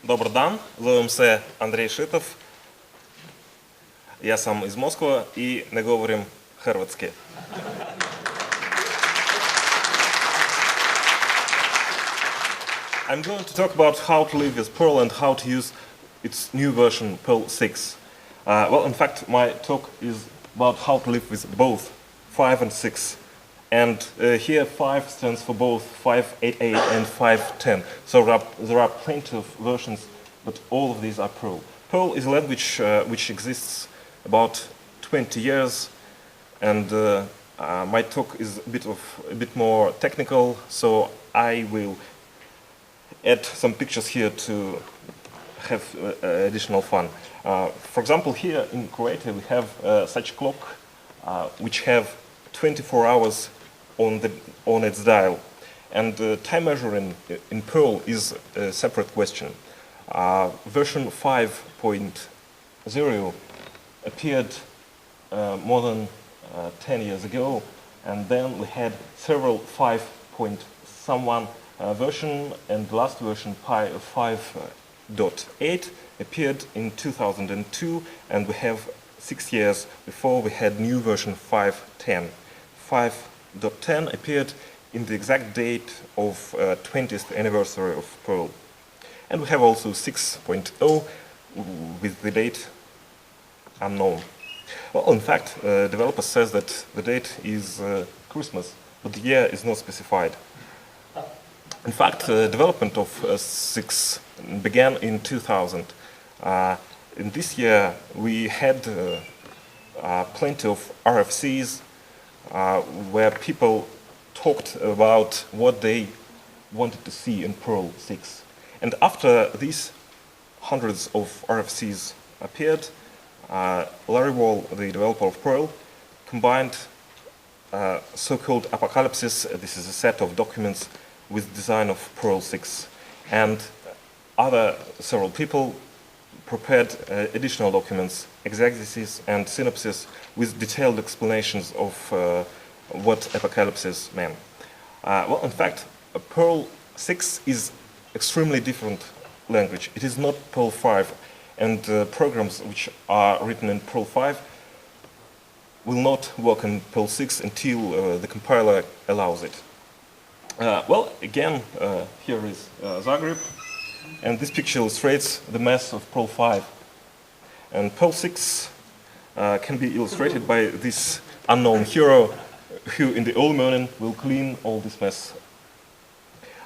Добър дан, зовем се Андрей Shitov. Я съм из Москва и не говорим хърватски. I'm going to talk about how to live with Perl and how to use its new version, Perl 6. Well, in fact, my talk is about how to live with both 5 and 6. And here 5 stands for both 5.8.8 and 5.10. So there are plenty of versions, but all of these are Perl. Perl is a language which exists about 20 years, and my talk is a bit more technical, so I will add some pictures here to have additional fun. For example, here in Croatia we have such clock which have 24 hours on its dial, and time measuring in Perl is a separate question. Version 5.0 appeared more than 10 years ago, and then we had several 5.someone version, and the last version 5.8 appeared in 2002, and we have 6 years before we had new version 5.10. 5.10 appeared in the exact date of 20th anniversary of Perl. And we have also 6.0 with the date unknown. Well, in fact, developer says that the date is Christmas, but the year is not specified. In fact, development of 6 began in 2000. In this year, we had plenty of RFCs where people talked about what they wanted to see in Perl 6. And after these hundreds of RFCs appeared, Larry Wall, the developer of Perl, combined so-called apocalypses, this is a set of documents with design of Perl 6, and several people prepared additional documents, exegesis and synopsis, with detailed explanations of what apocalypses meant. Well, in fact, Perl 6 is extremely different language. It is not Perl 5, and programs which are written in Perl 5 will not work in Perl 6 until the compiler allows it. Well, again, here is Zagreb, and this picture illustrates the mess of Perl 5. And Perl 6 can be illustrated by this unknown hero who in the early morning will clean all this mess.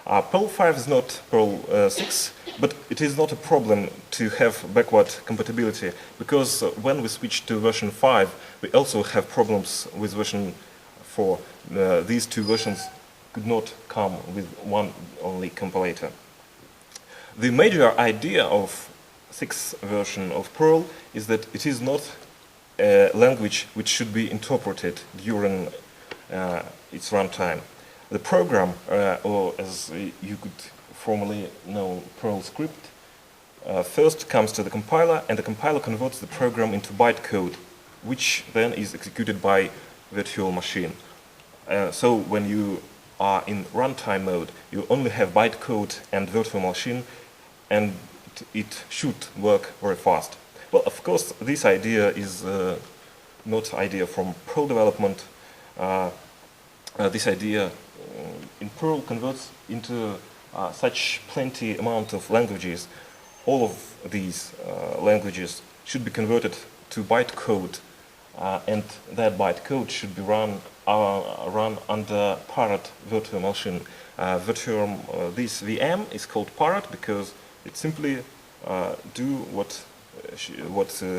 Perl 5 is not Perl 6, but it is not a problem to have backward compatibility, because when we switch to version 5, we also have problems with version 4. These two versions could not come with one only compilator. The major idea of 6th version of Perl is that it is not a language which should be interpreted during its runtime. The program, or as you could formally know, Perl script, first comes to the compiler, and the compiler converts the program into bytecode, which then is executed by virtual machine. So when you are in runtime mode, you only have bytecode and virtual machine, and it should work very fast. Well, of course, this idea is not idea from Perl development. This idea in Perl converts into such plenty amount of languages. All of these languages should be converted to bytecode, and that bytecode should be run under Parrot virtual machine. This VM is called Parrot because it simply do what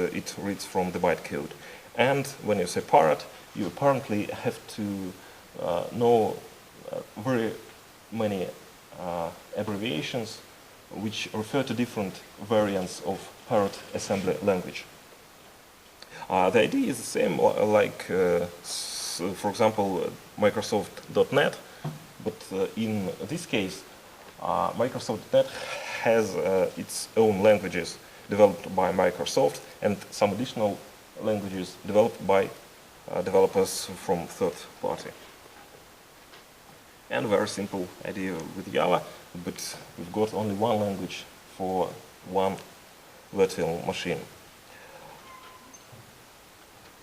it reads from the bytecode. And when you say Parrot, you apparently have to know very many abbreviations which refer to different variants of Parrot assembly language. The idea is the same, like, for example, Microsoft.NET, but in this case, Microsoft.NET has its own languages developed by Microsoft and some additional languages developed by developers from third party. And a very simple idea with Java, but we've got only one language for one virtual machine.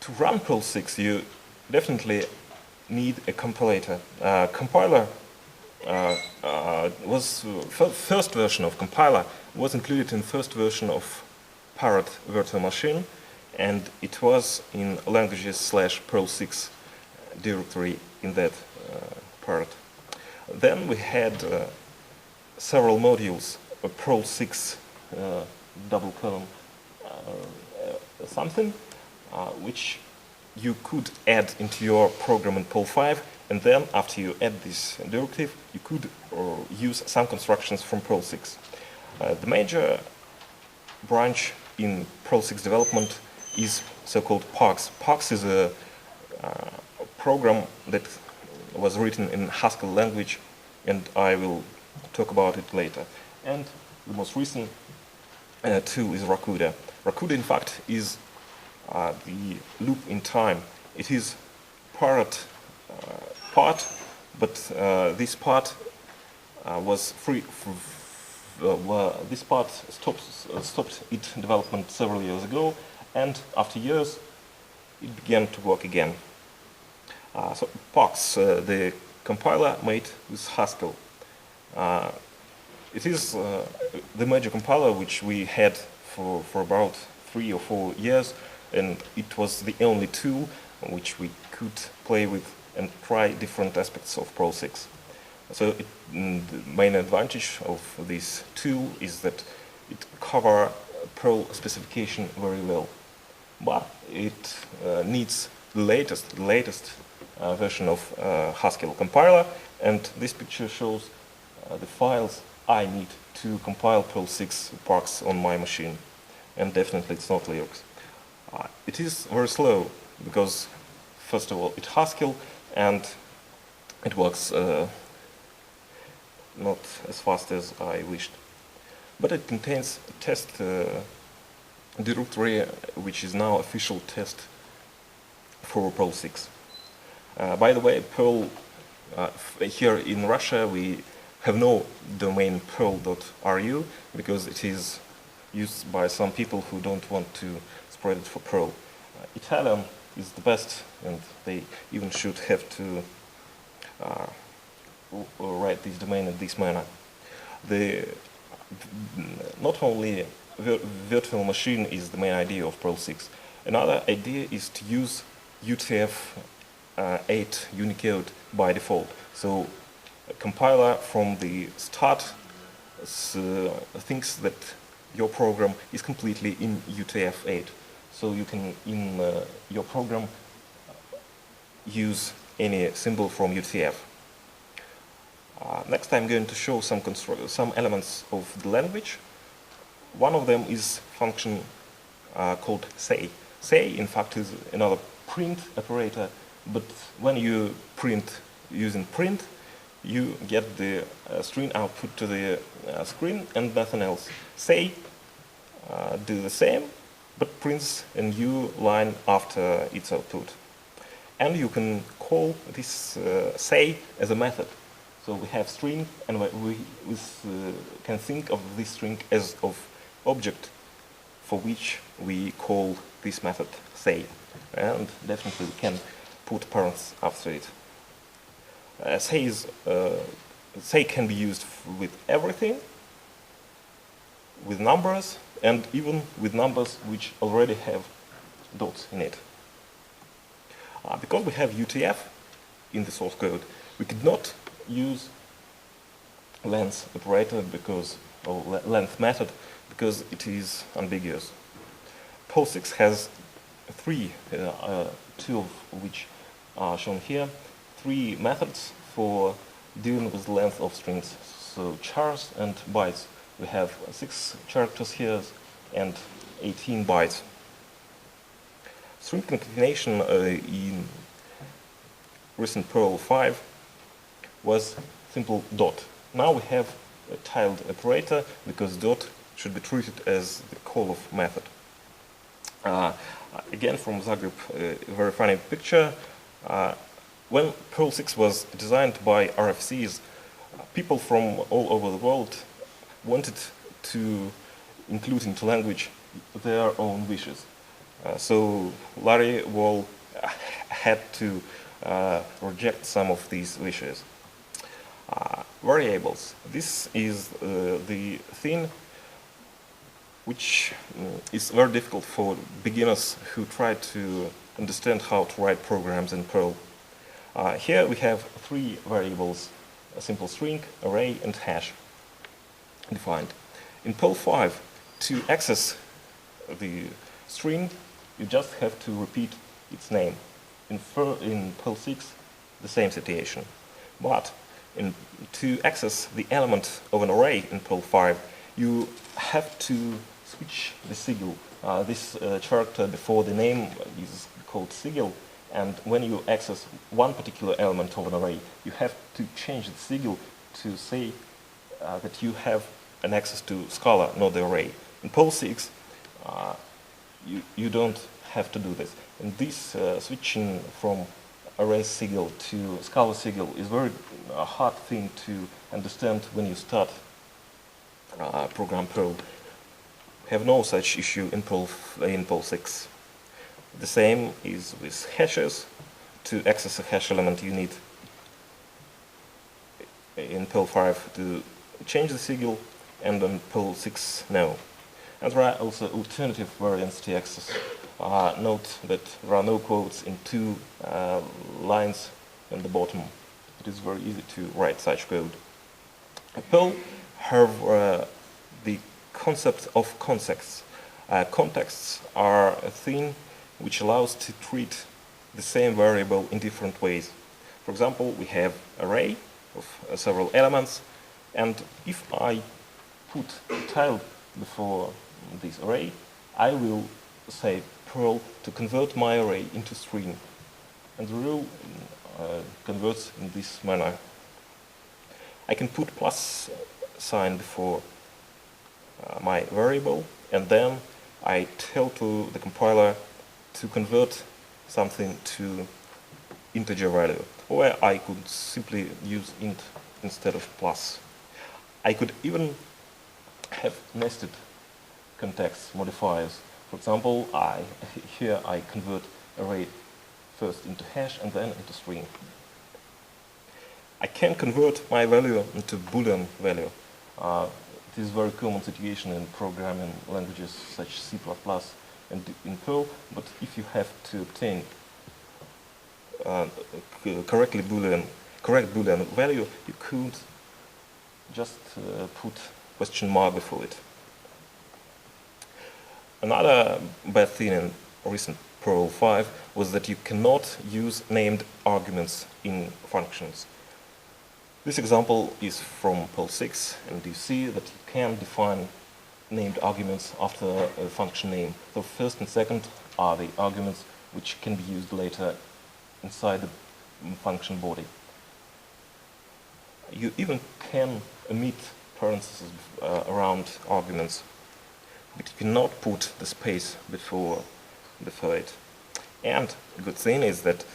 To run Perl 6, you definitely need a compiler. Compiler was first version of compiler was included in first version of Parrot virtual machine, and it was in languages /Perl 6 directory in that Parrot. Then we had several modules, Perl 6 double colon something, which you could add into your program in Perl 5, and then after you add this directive, you could use some constructions from Perl 6. The major branch in Perl 6 development is so-called POX. POX is a program that was written in Haskell language, and I will talk about it later. And the most recent tool is Rakuda. Rakuda, in fact, is the loop in time. It is part, but this part was free. This part stopped its development several years ago, and after years, it began to work again. So POX, the compiler made with Haskell. It is the major compiler which we had for about 3 or 4 years, and it was the only tool which we could play with and try different aspects of Perl 6. So the main advantage of this tool is that it covers Perl specification very well, but it needs the latest version of Haskell compiler, and this picture shows the files I need to compile Perl 6 POX on my machine, and definitely it's not Linux. It is very slow because, first of all, it's Haskell and it works not as fast as I wished. But it contains a test directory which is now official test for Perl 6. By the way, Perl, here in Russia we have no domain perl.ru because it is used by some people who don't want to spread it for Perl. Italian is the best, and they even should have to write this domain in this manner. Not only virtual machine is the main idea of Perl 6. Another idea is to use UTF-8 Unicode by default. So a compiler from the start thinks that your program is completely in UTF-8. So you can, in your program, use any symbol from UTF. Next I'm going to show some elements of the language. One of them is function called say. Say, in fact, is another print operator, but when you print using print, you get the string output to the screen and nothing else. Say do the same, but prints a new line after its output. And you can call this say as a method. So we have string, and we can think of this string as of object for which we call this method say. And definitely we can put parents after it. Say can be used with everything, with numbers, and even with numbers which already have dots in it. Because we have UTF in the source code, we could not use length operator or length method because it is ambiguous. Perl 6 has two of which are shown here, 3 methods for dealing with the length of strings. So chars and bytes. We have 6 characters here and 18 bytes. String concatenation in recent Perl 5 was simple dot. Now we have a tilde operator because dot should be treated as the call of method. Again, from Zagreb, a very funny picture. When Perl 6 was designed by RFCs, people from all over the world wanted to include into language their own wishes. So Larry Wall had to reject some of these wishes. Variables. This is the thing which is very difficult for beginners who try to understand how to write programs in Perl. Here we have three variables: a simple string, array, and hash defined. In Perl 5, to access the string, you just have to repeat its name. In Perl 6, the same situation. But to access the element of an array in Perl 5, you have to switch the sigil. This character before the name is called sigil, and when you access one particular element of an array, you have to change the sigil to say that you have an access to Scala, not the array. In Perl 6, you don't have to do this. And this switching from array sigil to Scala sigil is very hard thing to understand when you start program Perl. We have no such issue in Perl 6. The same is with hashes. To access a hash element, you need in Perl 5 to change the sigil, and in Perl 6, no. And there are also alternative variants to access. Note that there are no quotes in two lines in the bottom. It is very easy to write such code. Perl have the concept of contexts. Contexts are a thing which allows to treat the same variable in different ways. For example, we have array of several elements, and if I put a tile before this array, I will say Perl to convert my array into string, and the rule converts in this manner. I can put plus sign before my variable, and then I tell to the compiler to convert something to integer value, or I could simply use int instead of plus. I could even have nested context modifiers. For example, here I convert array first into hash and then into string. I can convert my value into Boolean value. It is a very common situation in programming languages such as C++ and in Perl, but if you have to obtain correct Boolean value, you could just put question mark before it. Another bad thing in recent Perl 5 was that you cannot use named arguments in functions. This example is from Perl 6, and you see that you can define named arguments after a function name. So first and second are the arguments which can be used later inside the function body. You even can omit parentheses around arguments, but you cannot put the space before it. And the good thing is that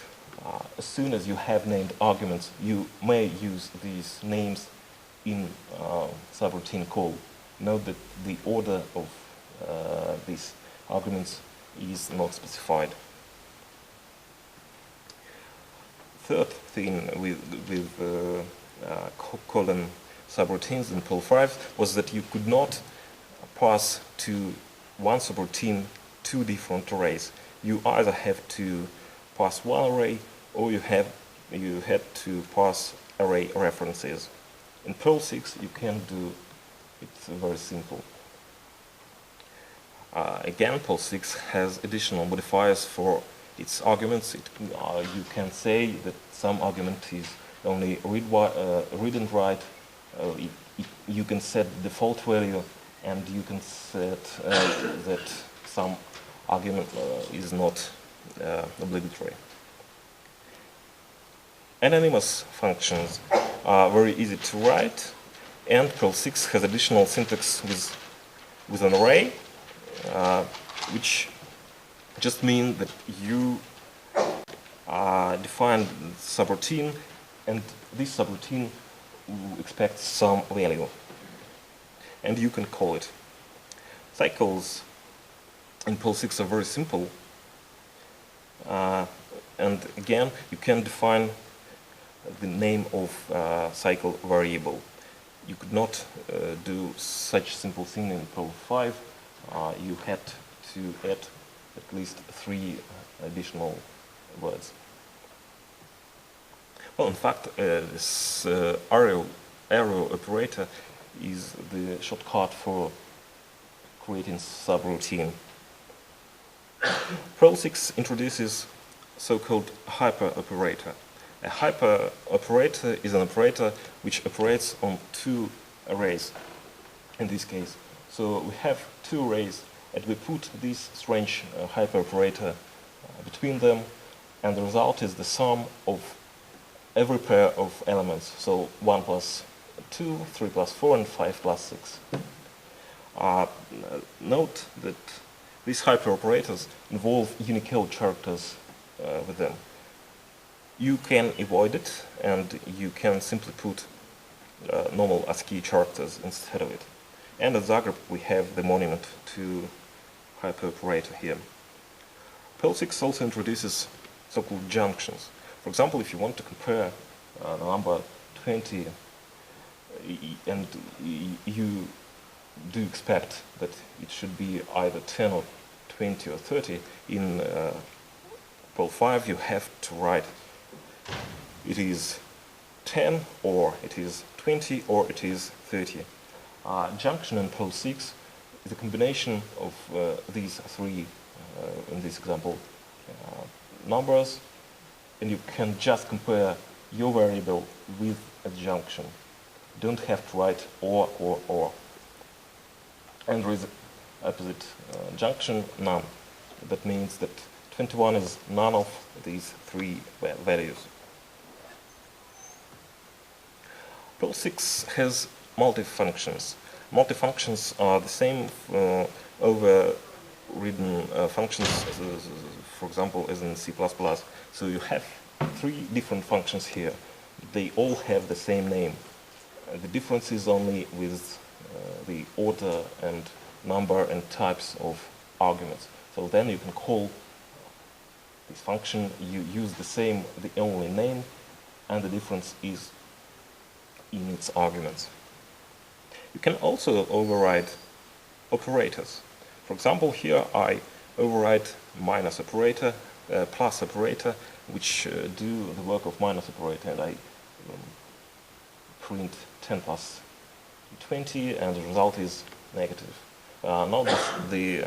as soon as you have named arguments, you may use these names in subroutine call. Note that the order of these arguments is not specified. Third thing with calling subroutines in Perl 5 was that you could not pass to one subroutine two different arrays. You either have to pass one array, or you had to pass array references. In Perl 6 you can do it very simple. Again, Perl 6 has additional modifiers for its arguments. You can say that some argument is only read and write. You can set default value, and you can set that some argument is not obligatory. Anonymous functions are very easy to write, and Perl 6 has additional syntax with an array, which just means that you define subroutine, and this subroutine expects some value. and you can call it. Cycles in Perl 6 are very simple, and again, you can define the name of cycle variable. You could not do such simple thing in Perl 5. You had to add at least 3 additional words. Well, in fact, this arrow operator is the shortcut for creating subroutine. Perl 6 introduces so-called hyper operator. A hyper operator is an operator which operates on 2 arrays in this case. So we have 2 arrays and we put this strange hyper operator between them, and the result is the sum of every pair of elements. So 1 plus 2, 3 plus 4, and 5 plus 6. Note that these hyper operators involve Unicode characters with them. You can avoid it, and you can simply put normal ASCII characters instead of it. And at Zagreb we have the monument to hyper operator here. Perl 6 also introduces so-called junctions. For example, if you want to compare the number 20 and you do expect that it should be either 10 or 20 or 30, in Perl 5 you have to write it is 10 or it is 20 or it is 30. Junction in Perl 6 is a combination of these 3, in this example, numbers, and you can just compare your variable with a junction. You don't have to write or. And there is opposite junction, none. That means that 21 is none of these 3 values. Perl 6 has multi-functions. Multi-functions are the same overridden functions, for example, as in C++. So you have 3 different functions here. They all have the same name. The difference is only with the order and number and types of arguments. So then you can call this function, you use the only name, and the difference is in its arguments. You can also override operators. For example, here I override minus operator, plus operator, which do the work of minus operator, and I print 10 plus 20, and the result is negative. Notice the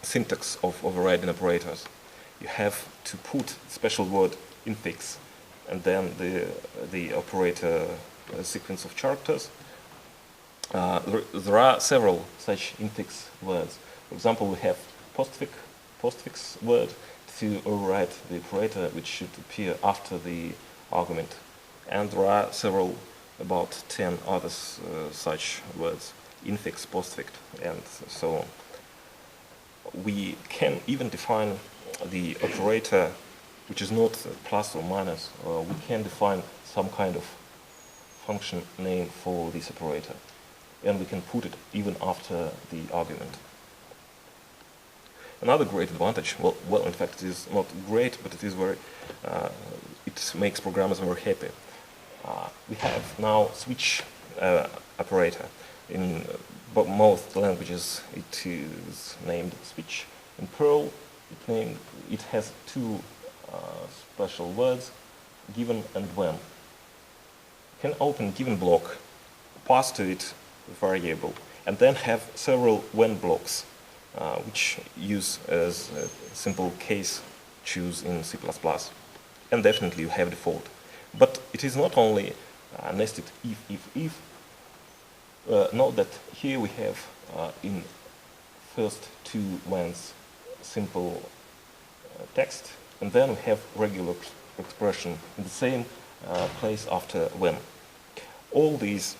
syntax of overriding operators. You have to put special word infix and then the operator sequence of characters. There are several such infix words. For example, we have postfix word to override the operator which should appear after the argument. And there are several, about 10 other such words, infix, postfix, and so on. We can even define the operator which is not plus or minus. We can define some kind of function name for this operator, and we can put it even after the argument. Another great advantage, well, in fact, it is not great, but it is very, it makes programmers very happy. We have now switch operator. In most languages it is named switch. In Perl it has 2 special words, given and when. You can open given block, pass to it a variable, and then have several when blocks, which use as a simple case choose in C++. And definitely you have default. But it is not only nested if. Note that here we have in first 2 whens simple text, and then we have regular expression in the same place after when. All these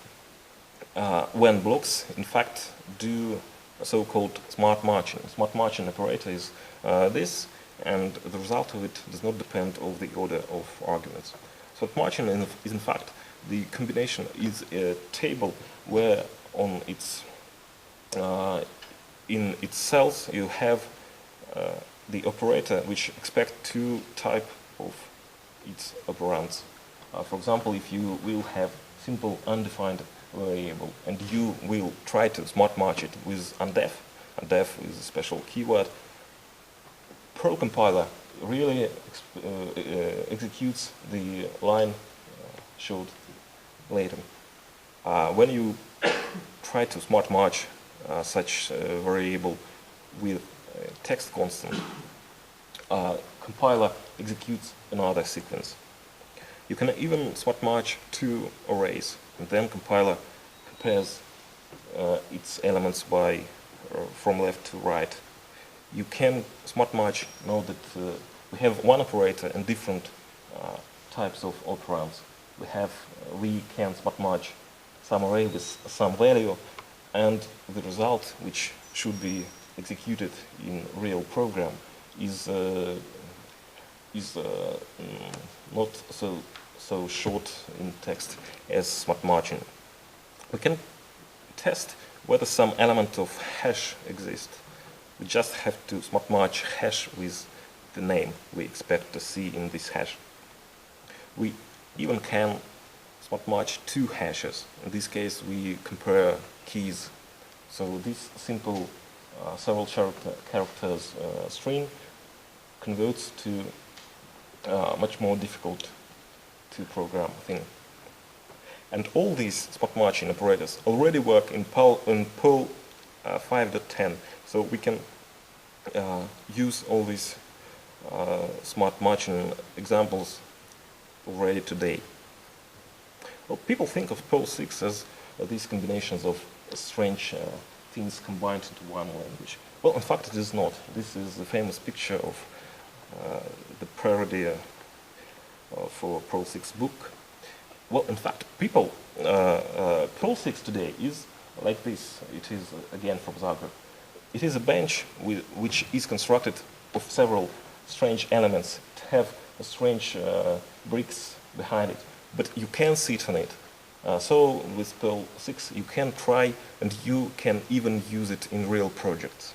when blocks, in fact, do so-called smart marching. Smart marching operator is this, and the result of it does not depend on the order of arguments. Smart marching is in fact the combination is a table where on its in its cells you have the operator which expects two types of its operands. For example, if you will have simple undefined variable and you will try to smart match it with undef, undef is a special keyword, Perl compiler really executes the line showed later. When you try to smart match such variable with text constant, compiler executes another sequence. You can even smart match two arrays, and then compiler compares its elements by from left to right. You can smart match, know that we have one operator and different types of operands. We can smart match some array with some value, and the result, which should be executed in real program, is not so short in text as smart matching. We can test whether some element of hash exists. We just have to smart match hash with the name we expect to see in this hash. We even can smart match two hashes. In this case, we compare keys. So this simple several characters string converts to much more difficult to program thing. And all these smart matching operators already work in Perl 5.10. So we can use all these smart matching examples already today. Well, people think of Perl 6 as these combinations of strange things combined into one language. Well, in fact, it is not. This is the famous picture of the parody for Perl 6 book. Well, in fact, Perl 6 today is like this. It is, again, from Zagreb. It is a bench which is constructed of several strange elements. It have strange bricks behind it, but you can sit on it. So with Perl 6 you can try and you can even use it in real projects.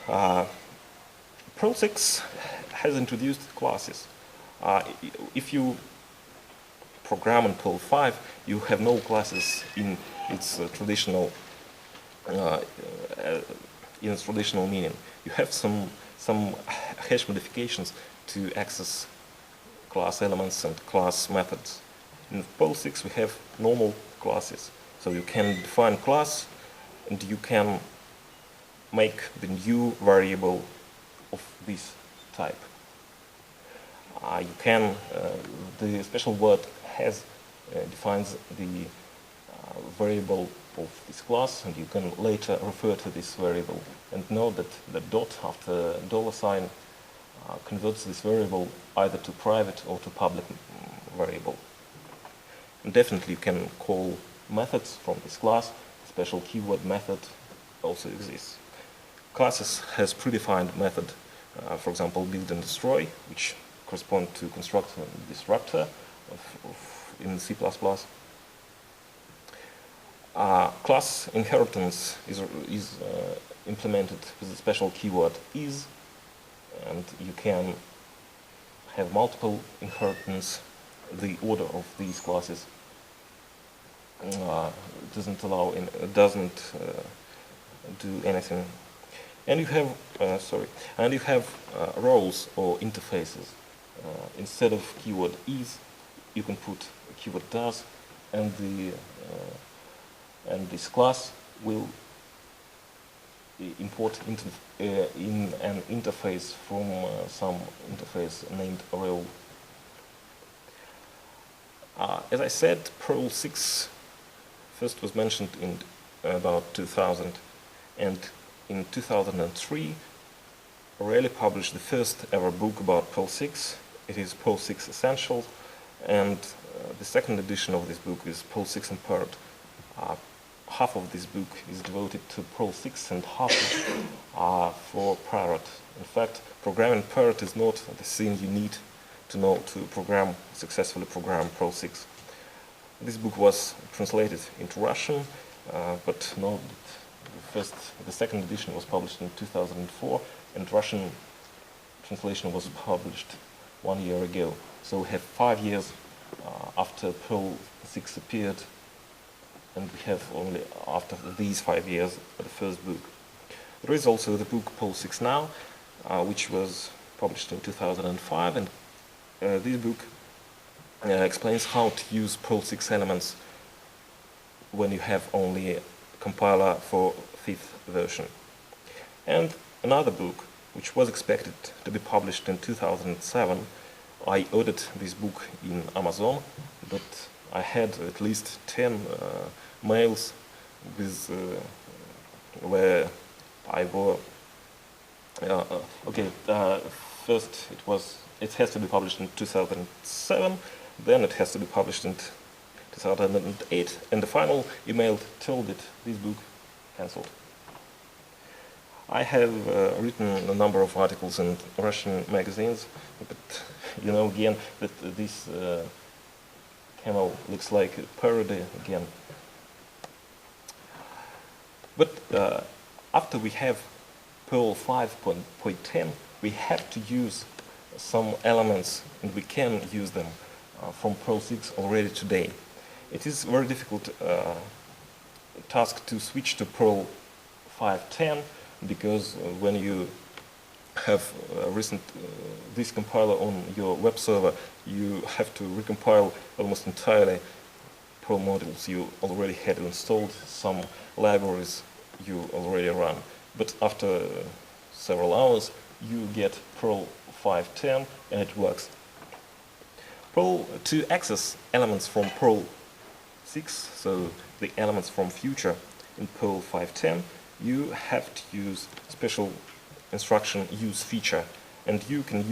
Perl 6 has introduced classes. If you program in Perl 5, you have no classes in its traditional meaning. You have some hash modifications to access class elements and class methods. In Perl 6 we have normal classes, so you can define class and you can make the new variable of this type. The special word has defines the variable of this class, and you can later refer to this variable and know that the dot after $sign converts this variable either to private or to public variable. And definitely you can call methods from this class. Special keyword method also exists. Classes has predefined method, for example, build and destroy, which correspond to constructor and disruptor in C++. Class inheritance is implemented with a special keyword is, and you can have multiple inheritance. The order of these classes doesn't do anything. And you have roles or interfaces. Instead of keyword is, you can put keyword does, and this class will import in an interface from some interface named role. As I said, Perl 6 first was mentioned in about 2000, and in 2003 O'Reilly published the first ever book about Perl 6. It is Perl 6 Essentials, and the second edition of this book is Perl 6 Unpaired. Half of this book is devoted to Perl 6 and half for Parrot. In fact, programming Parrot is not the thing you need to know to successfully program Perl 6. This book was translated into Russian, but no, the second edition was published in 2004, and Russian translation was published 1 year ago. So we have 5 years after Perl 6 appeared, and we have only after these 5 years the first book. There is also the book Perl 6 Now, which was published in 2005, and this book explains how to use Perl 6 elements when you have only a compiler for 5th version. And another book, which was expected to be published in 2007, I ordered this book in Amazon, but I had at least 10 mails with where I were first it has to be published in 2007, then it has to be published in 2008, and the final email told that this book cancelled. I have written a number of articles in Russian magazines, but you know again that this camel looks like a parody again. But after we have Perl 5.10, we have to use some elements, and we can use them from Perl 6 already today. It is a very difficult task to switch to Perl 5.10, because when you have this compiler on your web server, you have to recompile almost entirely Perl modules you already had installed, some libraries you already run. But after several hours, you get Perl 5.10 and it works. To access elements from Perl 6, so the elements from future in Perl 5.10, you have to use special instruction use feature, and you can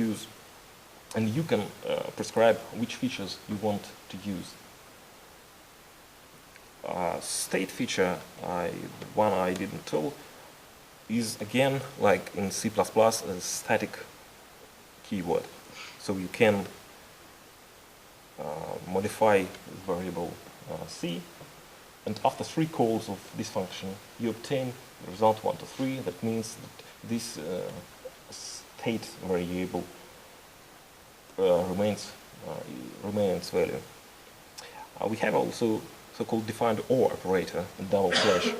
prescribe which features you want to use. State feature, one I didn't tell, is again like in C++ a static keyword. So you can modify the variable C, and after 3 calls of this function you obtain the result 1 to 3. That means that this state variable remains its value. We have also so-called defined OR operator in double slash.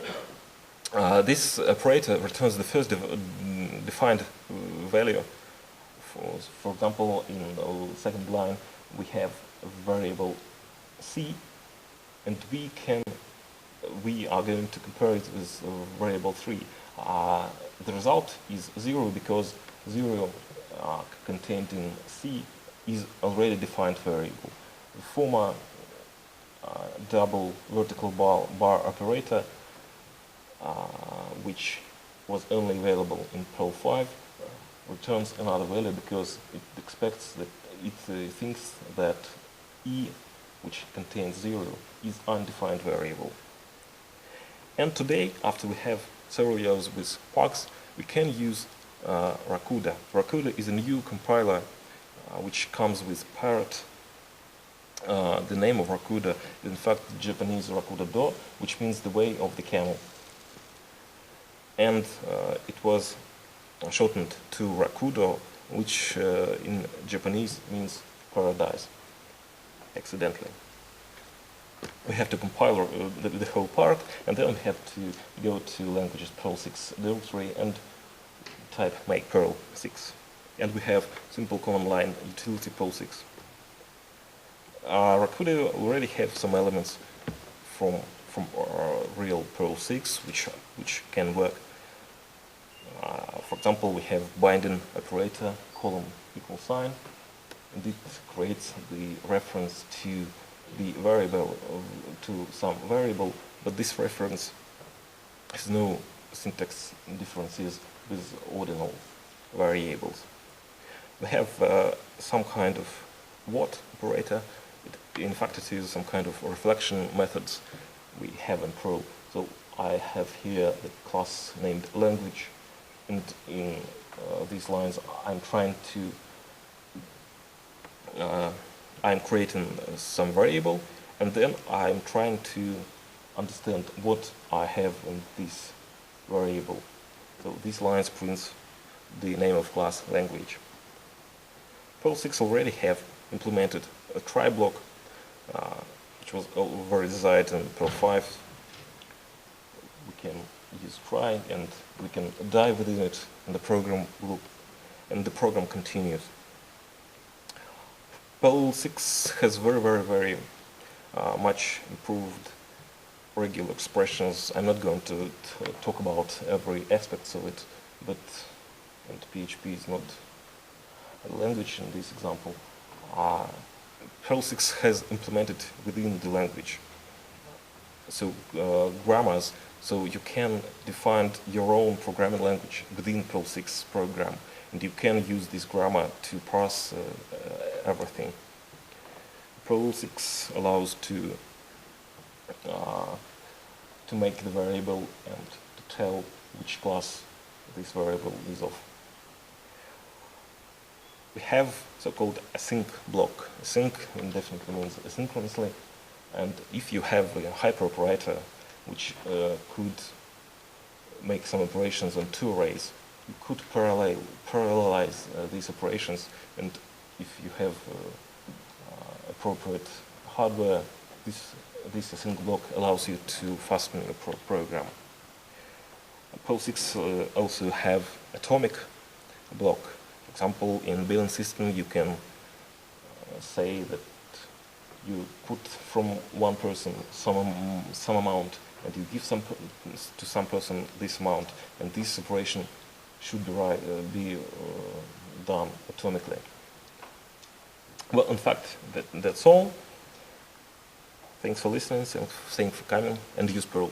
This operator returns the first defined value. For example, in the second line we have a variable C, and we are going to compare it with variable 3. The result is 0 because 0 contained in C is already defined variable. The former double vertical bar operator, which was only available in Perl 5, returns another value because it expects that it thinks that E, which contains 0, is undefined variable. And today, after we have several years with Quarks, we can use Rakuda. Rakuda is a new compiler which comes with Parrot. The name of Rakuda is in fact the Japanese Rakuda Do, which means the way of the camel. And it was shortened to Rakudo, which in Japanese means paradise, accidentally. We have to compile the whole part, and then we have to go to languages Perl 6 directory and type make Perl 6. And we have simple command line utility Perl 6. Rakuda already have some elements from real Perl 6 which can work. For example, we have binding operator column equal sign, and it creates the reference to the variable, to some variable, but this reference has no syntax differences with ordinal variables. We have some kind of what operator. In fact, it is some kind of reflection methods we have in Perl. So I have here the class named language, and in these lines I'm trying to I'm creating some variable, And then I'm trying to understand what I have in this variable. So this line prints the name of class language. Perl 6 already have implemented a try block, which was already designed in Perl 5. We can use try and we can dive within it in the program loop, and the program continues. Perl 6 has very much improved regular expressions. I'm not going to talk about every aspect of it, but and PHP is not a language in this example. Perl 6 has implemented within the language. So grammars, so you can define your own programming language within Perl 6 program, and you can use this grammar to parse everything. Perl 6 allows to make the variable and to tell which class this variable is of. We have so-called async block. Async definitely means asynchronously, and if you have a hyperoperator which could make some operations on two arrays, you could parallelize these operations, and if you have appropriate hardware, this async block allows you to fasten your program. Perl 6 also have atomic block. For example, in billing system, you can say that you put from one person some amount, and you give to some person this amount, and this operation should be done atomically. Well, in fact, that's all. Thanks for listening, thanks for coming, and use Perl.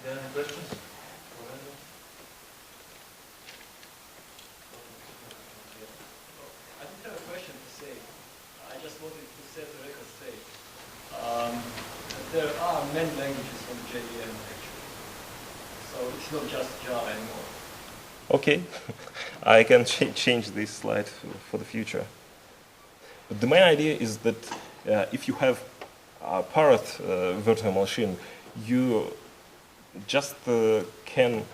Any questions? I didn't have a question to say. I just wanted to set the record straight. There are many languages from JVM actually. So it's not just Java anymore. Okay, I can change this slide for the future. But the main idea is that if you have a parrot virtual machine, you just can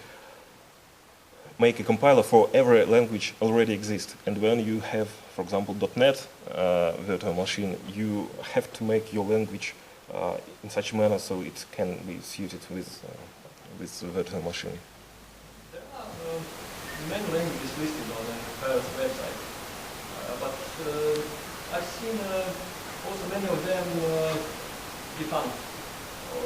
make a compiler for every language already exists. And when you have, for example, .NET virtual machine, you have to make your language in such a manner so it can be suited with this virtual machine. There are many languages listed on the Perl's website, but I've seen also many of them defunct or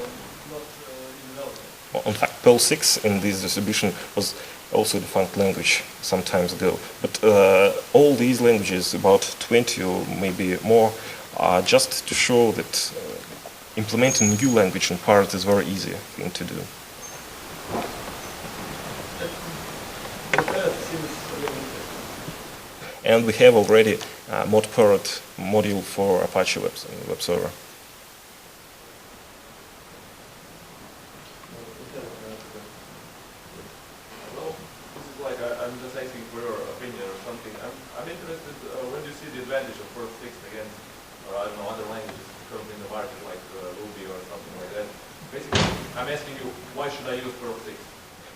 not in development. Well, in fact, Perl 6 in this distribution was also a defunct language some time ago. But all these languages, about 20 or maybe more, are just to show that implementing a new language in Parrot is very easy thing to do. And we have already a mod Parrot module for Apache web server. Well, this is like I'm just asking for your opinion or something. I'm interested when you see the advantage of Perl 6 against, or I don't know, other languages currently in the market like Ruby or something like that. Basically, I'm asking you, why should I use Perl 6?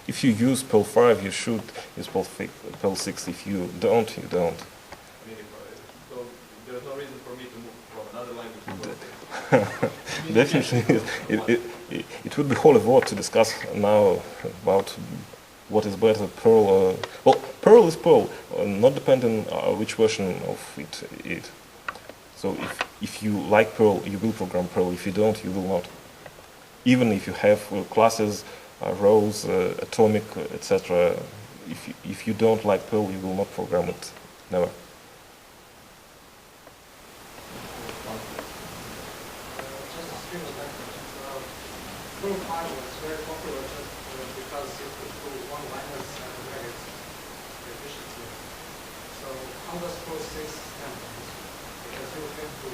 If you use Perl 5, you should use Perl 6. If you don't, you don't. I mean, so there's no reason for me to move from another language to Perl 6. Definitely, it would be wholly worth to discuss now about what is better, Perl. Well, Perl is Perl, not depending on which version of it. So if you like Perl, you will program Perl. If you don't, you will not. Even if you have classes, rows, atomic, etc. If you don't like Perl, you will not program it. Never. Perl 5 was very popular just because it could do one-liners and regex efficiently. So how does Perl 6 stand on this? Because you have to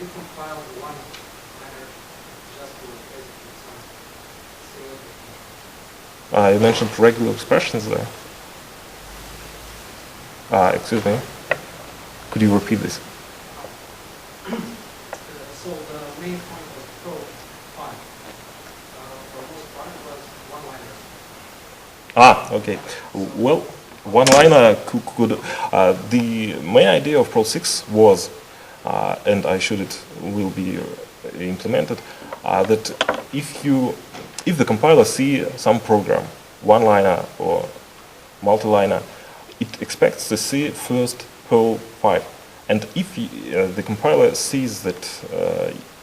decompile the one-liner just to basically some similar. You mentioned regular expressions there. Excuse me. Could you repeat this? So the main point was Perl 5. For most part, it was one-liners. Okay. Well, one-liner could the main idea of Perl 6 was, and I should it will be implemented, that if the compiler see some program, one-liner or multi-liner, it expects to see first Perl 5. And if the compiler sees that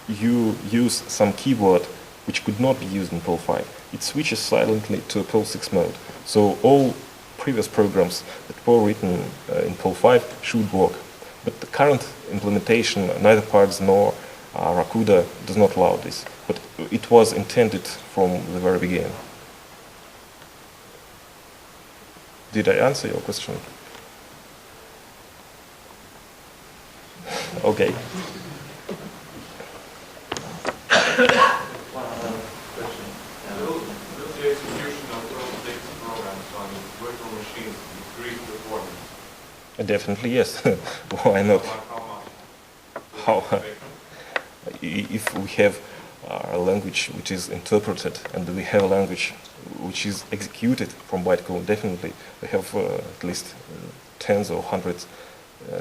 you use some keyword which could not be used in Perl 5, it switches silently to Perl 6 mode. So all previous programs that were written in Perl 5 should work. But the current implementation, neither parts nor Rakuda does not allow this. But it was intended from the very beginning. Did I answer your question? Okay. One other question. Will the execution of Perl 6 programs on virtual machines increase performance? Definitely yes. Why not? How much? How? If we have a language which is interpreted and we have a language which is executed from bytecode, definitely we have at least tens or hundreds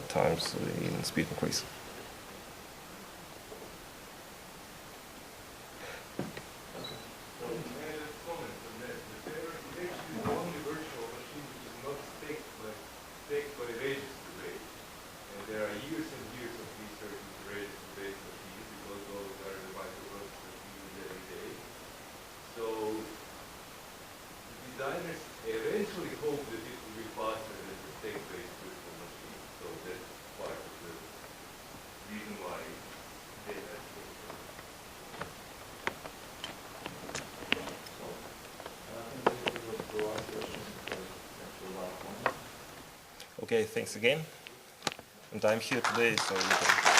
times in speed increase. Designers eventually hope that it will be faster than the state-based virtual machine. So that's part of the reason why they have changed. So, I think this was the last question because that's the last one. Okay, thanks again. And I'm here today, so you can